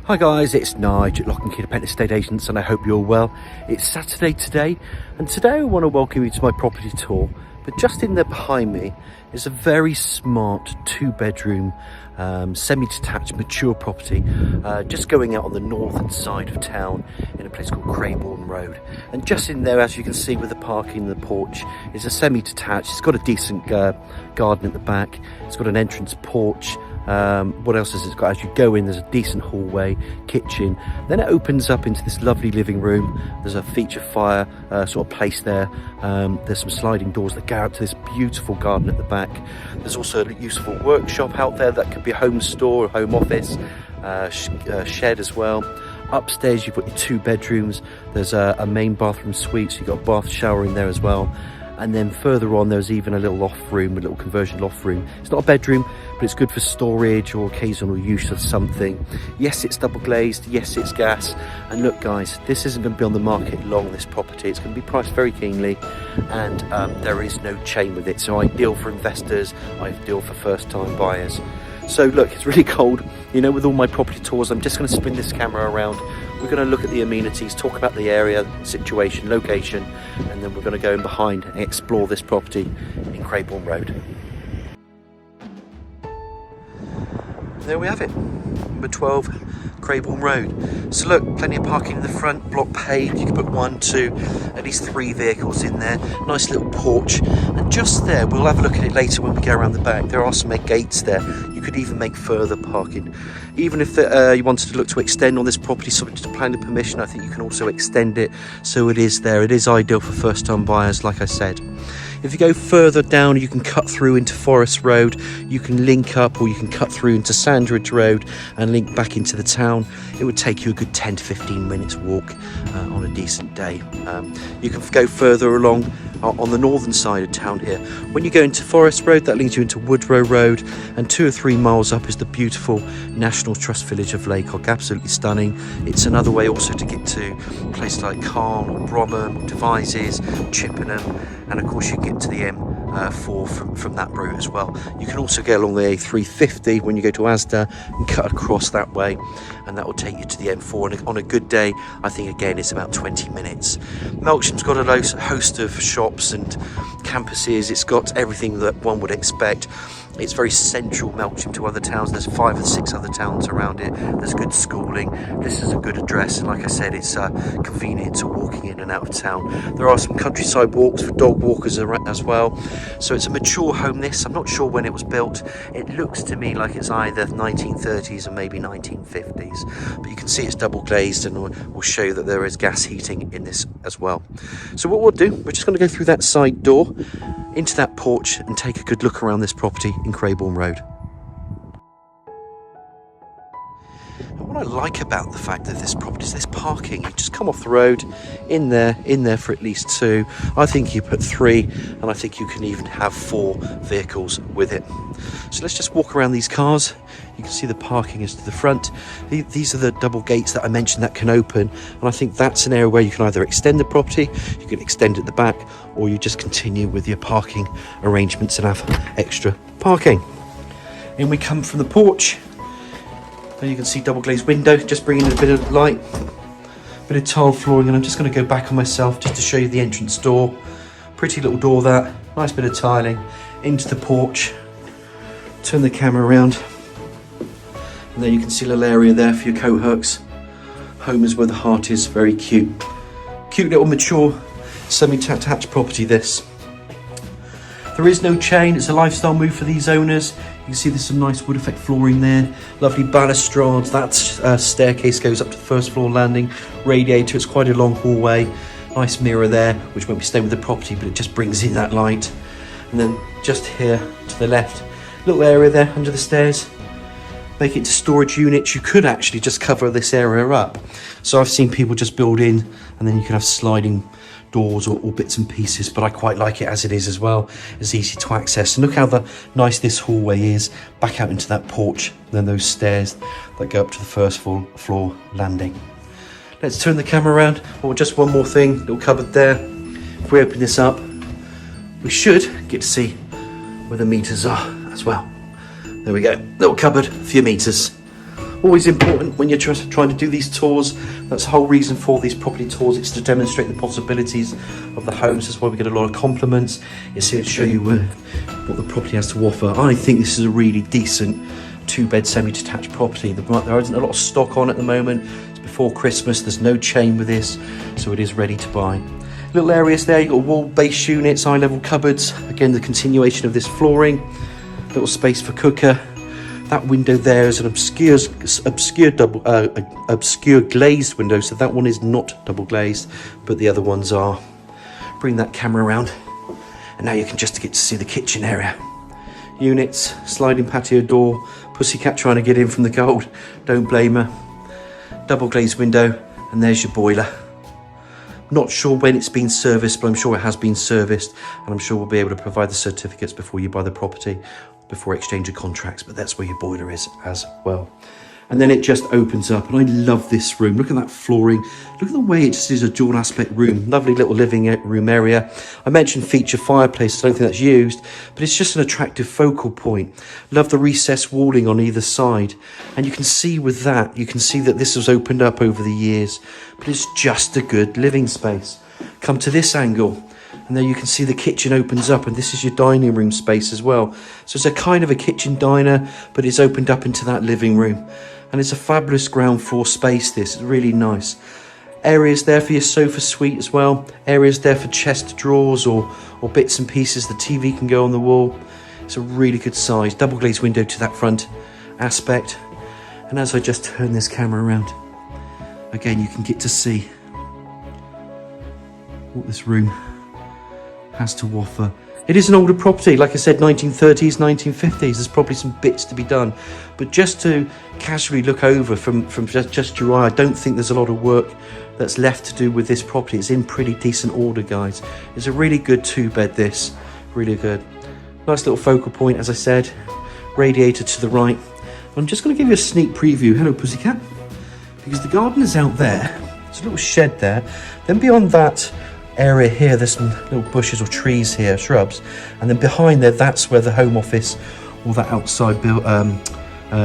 Hi guys, it's Nigel at Lock and Key Independent Estate Agents, and I hope you're all well. It's Saturday today, and today I want to welcome you to my property tour. But just in there behind me is a very smart 2-bedroom, semi-detached, mature property, just going out on the northern side of town in a place called Craybourne Road. And just in there, as you can see with the parking and the porch, is a semi-detached. It's got a decent garden at the back. It's got an entrance porch. What else has it got? As you go in, there's a decent hallway, kitchen. Then it opens up into this lovely living room. There's a feature fire sort of place there. There's some sliding doors that go out to this beautiful garden at the back. There's also a useful workshop out there that could be a home store, a home office, shed as well. Upstairs you've got your 2 bedrooms. There's a main bathroom suite, so you've got a bath shower in there as well. And then further on, there's even a little loft room, a little conversion loft room. It's not a bedroom, but it's good for storage or occasional use of something. Yes, it's double glazed. Yes, it's gas. And look, guys, this isn't going to be on the market long, this property. It's going to be priced very keenly, and there is no chain with it. So ideal for investors, ideal for first-time buyers. So look, it's really cold. You know, with all my property tours, I'm just going to spin this camera around. We're going to look at the amenities, talk about the area, situation, location, and then we're going to go in behind and explore this property in Craybourne Road. There we have it, number 12, Craybourne Road. So look, plenty of parking in the front, block paved. You can put 1, 2, at least 3 vehicles in there. Nice little porch. And just there, we'll have a look at it later when we go around the back. There are some gates there. You could even make further parking. Even if you wanted to look to extend on this property subject to planning permission, I think you can also extend it. So it is there. It is ideal for first-time buyers, like I said. If you go further down, you can cut through into Forest Road, you can link up, or you can cut through into Sandridge Road and link back into the town. It would take you a good 10 to 15 minutes walk on a decent day. You can go further along on the northern side of town here. When you go into Forest Road, that leads you into Woodrow Road, and 2 or 3 miles up is the beautiful National Trust village of Laycock. Absolutely stunning. It's another way also to get to places like Carn or Bromham or Devizes, Chippenham, and of course you can get to the M4 from that route as well. You can also go along the A350 when you go to Asda and cut across that way, and that will take you to the M4. And on a good day, I think again it's about 20 minutes. Melksham's got a host of shops and campuses. It's got everything that one would expect. It's very central, Melksham, to other towns. There's 5 or 6 other towns around it. There's good schooling. This is a good address, and like I said, it's convenient to walking in and out of town. There are some countryside walks for dog walkers as well. So it's a mature home, this. I'm not sure when it was built. It looks to me like it's either 1930s or maybe 1950s. But you can see it's double glazed, and we'll show you that there is gas heating in this as well. So what we'll do, we're just going to go through that side door into that porch and take a good look around this property in Craybourne Road. And what I like about the fact that this property is this parking. You just come off the road, in there for at least 2. I think you put 3, and I think you can even have 4 vehicles with it. So let's just walk around these cars. You can see the parking is to the front. These are the double gates that I mentioned that can open, and I think that's an area where you can either extend the property, you can extend at the back, or you just continue with your parking arrangements and have extra parking. In we come from the porch. There you can see double glazed window, just bringing in a bit of light, bit of tile flooring, and I'm just going to go back on myself just to show you the entrance door. Pretty little door, that nice bit of tiling into the porch. Turn the camera around, and there you can see a little area there for your coat hooks. Home is where the heart is. Very cute little mature semi-detached property, this. There is no chain. It's a lifestyle move for these owners. You can see there's some nice wood effect flooring there, lovely balustrades. That staircase goes up to the first floor landing. Radiator, it's quite a long hallway. Nice mirror there, which won't be staying with the property, but it just brings in that light. And then just here to the left, little area there under the stairs. Make it to storage units. You could actually just cover this area up. So I've seen people just build in, and then you can have sliding doors or bits and pieces, but I quite like it as it is as well. It's easy to access, and look how nice this hallway is, back out into that porch, and then those stairs that go up to the first floor landing. Let's turn the camera around. Oh, just one more thing, little cupboard there. If we open this up, we should get to see where the meters are as well. There we go, little cupboard for your meters. Always important when you're trying to do these tours. That's the whole reason for these property tours. It's to demonstrate the possibilities of the homes. That's why we get a lot of compliments. It's here to show you what the property has to offer. I think this is a really decent 2-bed semi-detached property. There isn't a lot of stock on at the moment. It's before Christmas. There's no chain with this, so it is ready to buy. Little areas there. You've got wall base units, eye level cupboards. Again, the continuation of this flooring. Little space for cooker. That window there is an obscure glazed window, so that one is not double glazed, but the other ones are. Bring that camera around, and now you can just get to see the kitchen area. Units, sliding patio door, pussycat trying to get in from the cold, don't blame her. Double glazed window, and there's your boiler. Not sure when it's been serviced, but I'm sure it has been serviced, and I'm sure we'll be able to provide the certificates before you buy the property, before exchange of contracts, but that's where your boiler is as well. And then it just opens up, and I love this room. Look at that flooring. Look at the way it just is a dual aspect room. Lovely little living room area. I mentioned feature fireplace. I don't think that's used, but it's just an attractive focal point. Love the recessed walling on either side. And you can see with that, you can see that this was opened up over the years, but it's just a good living space. Come to this angle, and there you can see the kitchen opens up, and this is your dining room space as well. So it's a kind of a kitchen diner, but it's opened up into that living room. And it's a fabulous ground floor space, this. It's really nice. Areas there for your sofa suite as well. Areas there for chest drawers or bits and pieces. The TV can go on the wall. It's a really good size. Double glazed window to that front aspect. And as I just turn this camera around, again, you can get to see what this room has to offer. It is an older property, like I said, 1930s, 1950s. There's probably some bits to be done, but just to casually look over from just your eye, I don't think there's a lot of work that's left to do with this property. It's in pretty decent order, guys. It's a really good 2-bed, this, really good. Nice little focal point, as I said. Radiator to the right. I'm just going to give you a sneak preview. Hello, pussycat. Because the garden is out there. There's a little shed there. Then beyond that area here, there's some little bushes or trees here, shrubs, and then behind there, that's where the home office or that outside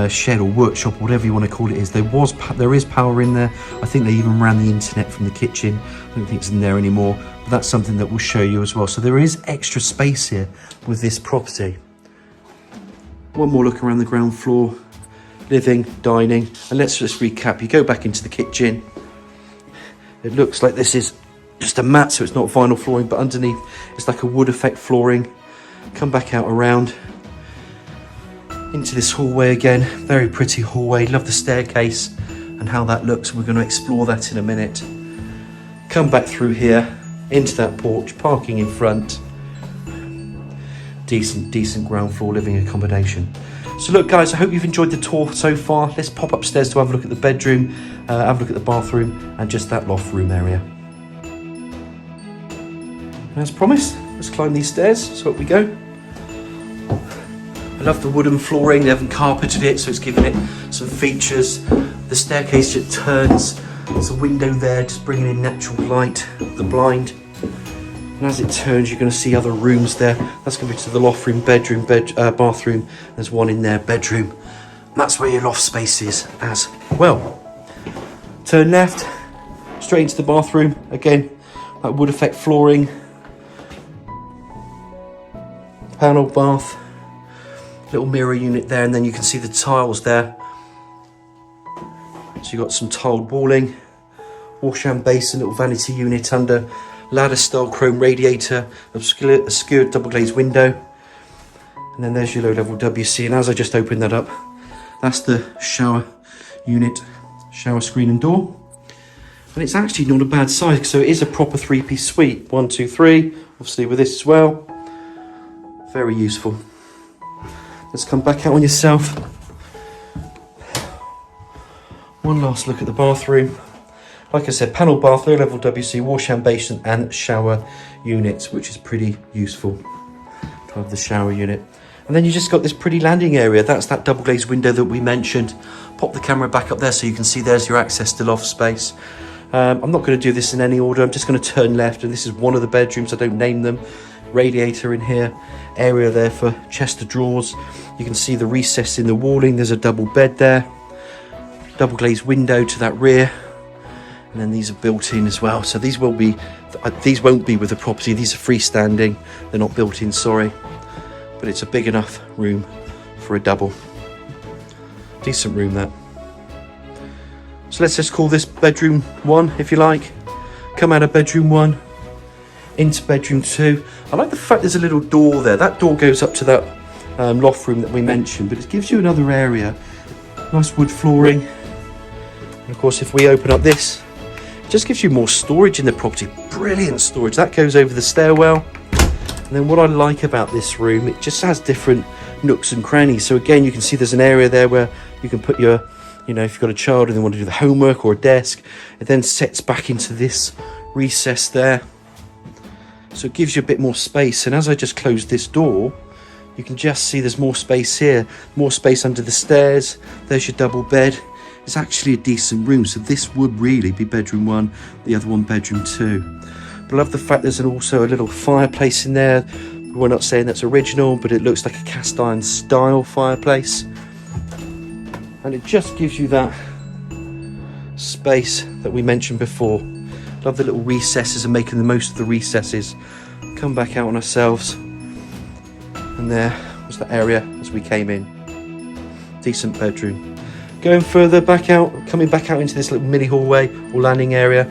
shed or workshop, whatever you want to call it, is. There is power in there. I think they even ran the internet from the kitchen. I don't think it's in there anymore, but that's something that we'll show you as well. So there is extra space here with this property. One more look around the ground floor. Living, dining, and let's just recap. You go back into the kitchen. It looks like this is just a mat, so it's not vinyl flooring, but underneath it's like a wood effect flooring. Come back out around into this hallway again. Very pretty hallway. Love the staircase and how that looks. We're going to explore that in a minute. Come back through here into that porch, parking in front. Decent ground floor living accommodation. So look, guys, I hope you've enjoyed the tour so far. Let's pop upstairs to have a look at the bedroom, have a look at the bathroom, and just that loft room area. And as promised, let's climb these stairs. So up we go. I love the wooden flooring. They haven't carpeted it, so it's giving it some features. The staircase just turns. There's a window there, just bringing in natural light, the blind. And as it turns, you're going to see other rooms there. That's going to be to the loft room, bedroom, bathroom. There's one in there, bedroom. And that's where your loft space is as well. Turn left, straight into the bathroom. Again, that wood effect flooring. Panel bath. Little mirror unit there, and then you can see the tiles there. So you've got some tiled walling. Wash and basin, little vanity unit under. Ladder style chrome radiator, obscured double glazed window, and then there's your low level WC. And as I just opened that up, that's the shower unit, shower screen and door. And it's actually not a bad size, so it is a proper 3-piece suite. 1, 2, 3, obviously with this as well. Very useful. Let's come back out on yourself. One last look at the bathroom. Like I said, panel bath, low level WC, wash and basin and shower units, which is pretty useful to have the shower unit. And then you just got this pretty landing area. That's that double glazed window that we mentioned. Pop the camera back up there so you can see there's your access to loft space. I'm not going to do this in any order. I'm just going to turn left, and this is one of the bedrooms. I don't name them. Radiator in here. Area there for chest of drawers. You can see the recess in the walling. There's a double bed there. double glazed window to that rear, and then these are built in as well. So these won't be with the property. These are freestanding. They're not built in, sorry, but it's a big enough room for a double. Decent room, that. So let's just call this bedroom 1, if you like. Come out of bedroom 1 into bedroom 2. I like the fact there's a little door there. That door goes up to that loft room that we mentioned, but it gives you another area. Nice wood flooring. And of course, if we open up this, it just gives you more storage in the property. Brilliant storage. That goes over the stairwell. And then what I like about this room, it just has different nooks and crannies. So again, you can see there's an area there where you can put your, you know, if you've got a child and they want to do the homework or a desk, it then sets back into this recess there. So it gives you a bit more space. And as I just closed this door, you can just see there's more space here, more space under the stairs. There's your double bed. It's actually a decent room. So this would really be bedroom 1, the other one bedroom 2. But I love the fact there's also a little fireplace in there. We're not saying that's original, but it looks like a cast iron style fireplace. And it just gives you that space that we mentioned before. Love the little recesses and making the most of the recesses. Come back out on ourselves. And there was the area as we came in. Decent bedroom. Going further back out, coming back out into this little mini hallway or landing area.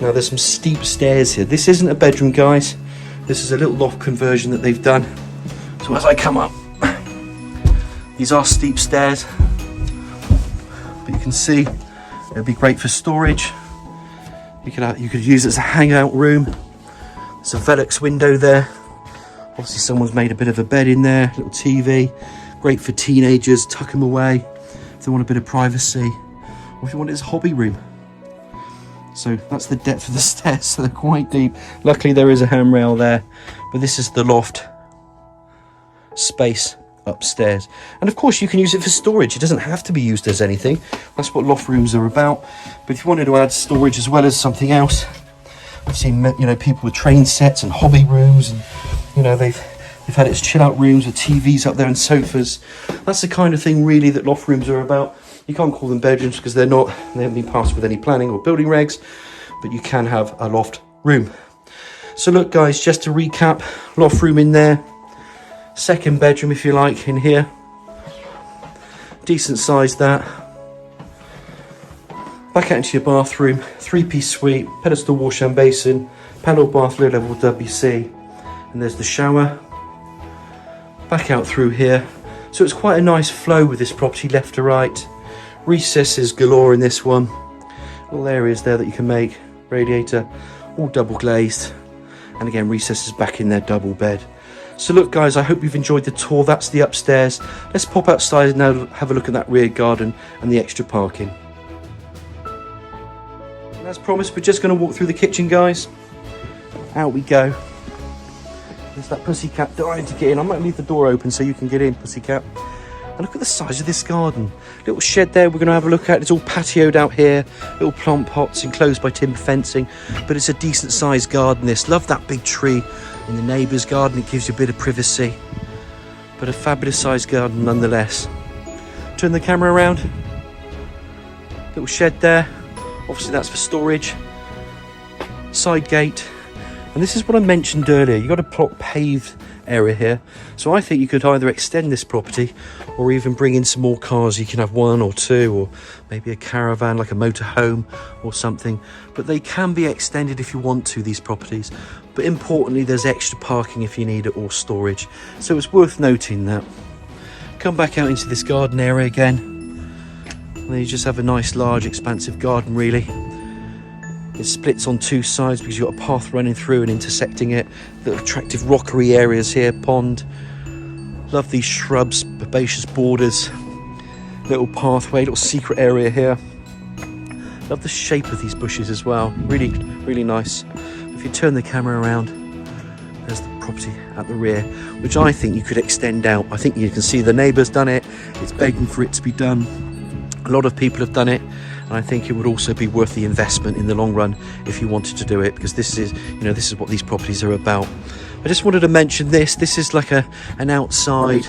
Now there's some steep stairs here. This isn't a bedroom, guys. This is a little loft conversion that they've done. So as I come up, these are steep stairs. But you can see it'd be great for storage. You could use it as a hangout room. There's a Velux window there. Obviously someone's made a bit of a bed in there, little TV. Great for teenagers, tuck them away if they want a bit of privacy. Or if you want it as a hobby room. So that's the depth of the stairs, so they're quite deep. Luckily there is a handrail there, but this is the loft space upstairs. And of course you can use it for storage. It doesn't have to be used as anything. That's what loft rooms are about. But if you wanted to add storage as well as something else, I've seen, you know, people with train sets and hobby rooms, and you know, they've had it as chill out rooms with TVs up there and sofas. That's the kind of thing really that loft rooms are about. You can't call them bedrooms because they haven't been passed with any planning or building regs, but you can have a loft room. So look guys, just to recap, loft room in there, second bedroom if you like in here, decent size that. Back out into your bathroom, 3-piece suite, pedestal wash and basin, panel bath, low level WC, and there's the shower. Back out through here. So it's quite a nice flow with this property, left to right. Recesses galore in this one. Little areas there that you can make. Radiator, all double glazed. And again, recesses back in their double bed. So look guys, I hope you've enjoyed the tour. That's the upstairs. Let's pop outside and now have a look at that rear garden and the extra parking. And as promised, we're just going to walk through the kitchen, guys. Out we go. There's that pussycat dying to get in. I might leave the door open so you can get in, pussycat. And look at the size of this garden. Little shed there we're going to have a look at. It's all patioed out here. Little plant pots enclosed by timber fencing. But it's a decent sized garden this. Love that big tree in the neighbour's garden. It gives you a bit of privacy. But a fabulous sized garden nonetheless. Turn the camera around. Little shed there. Obviously that's for storage. Side gate. And this is what I mentioned earlier. You've got a plot paved area here. So I think you could either extend this property or even bring in some more cars. You can have 1 or 2 or maybe a caravan like a motorhome or something. But they can be extended if you want to, these properties. But importantly, there's extra parking if you need it or storage. So it's worth noting that. Come back out into this garden area again. And then you just have a nice large expansive garden really. It splits on 2 sides because you've got a path running through and intersecting it. The attractive rockery areas here, pond. Love these shrubs, spacious borders. Little pathway, little secret area here. Love the shape of these bushes as well. Really, really nice. If you turn the camera around, there's the property at the rear, which I think you could extend out. I think you can see the neighbour's done it. It's begging for it to be done. A lot of people have done it. And I think it would also be worth the investment in the long run if you wanted to do it, because this is, you know, this is what these properties are about. I just wanted to mention this. This is like an outside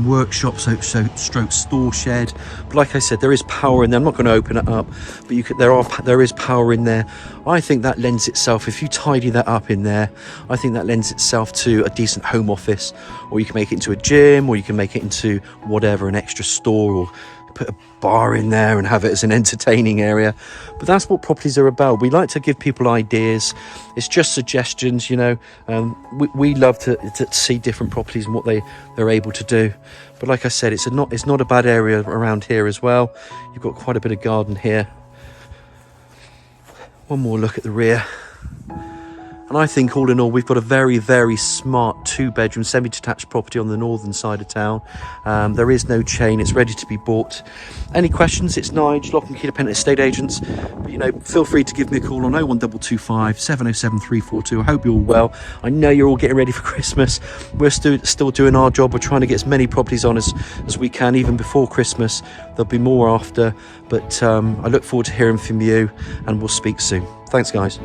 workshop, so stroke store shed. But like I said, there is power in there. I'm not going to open it up, but there is power in there. I think that lends itself, if you tidy that up in there, I think that lends itself to a decent home office, or you can make it into a gym, or you can make it into whatever, an extra store, or put a bar in there and have it as an entertaining area. But that's what properties are about. We like to give people ideas. It's just suggestions, you know. We love to see different properties and what they're able to do. But like I said, it's not a bad area around here as well. You've got quite a bit of garden here. One more look at the rear. And I think all in all, we've got a very, very smart 2-bedroom semi-detached property on the northern side of town. There is no chain. It's ready to be bought. Any questions? It's Nigel, Lock and Key Independent Estate Agents. But, you know, feel free to give me a call on 01225 707 342. I hope you're all well. I know you're all getting ready for Christmas. We're still doing our job. We're trying to get as many properties on as we can, even before Christmas. There'll be more after. But I look forward to hearing from you, and we'll speak soon. Thanks, guys.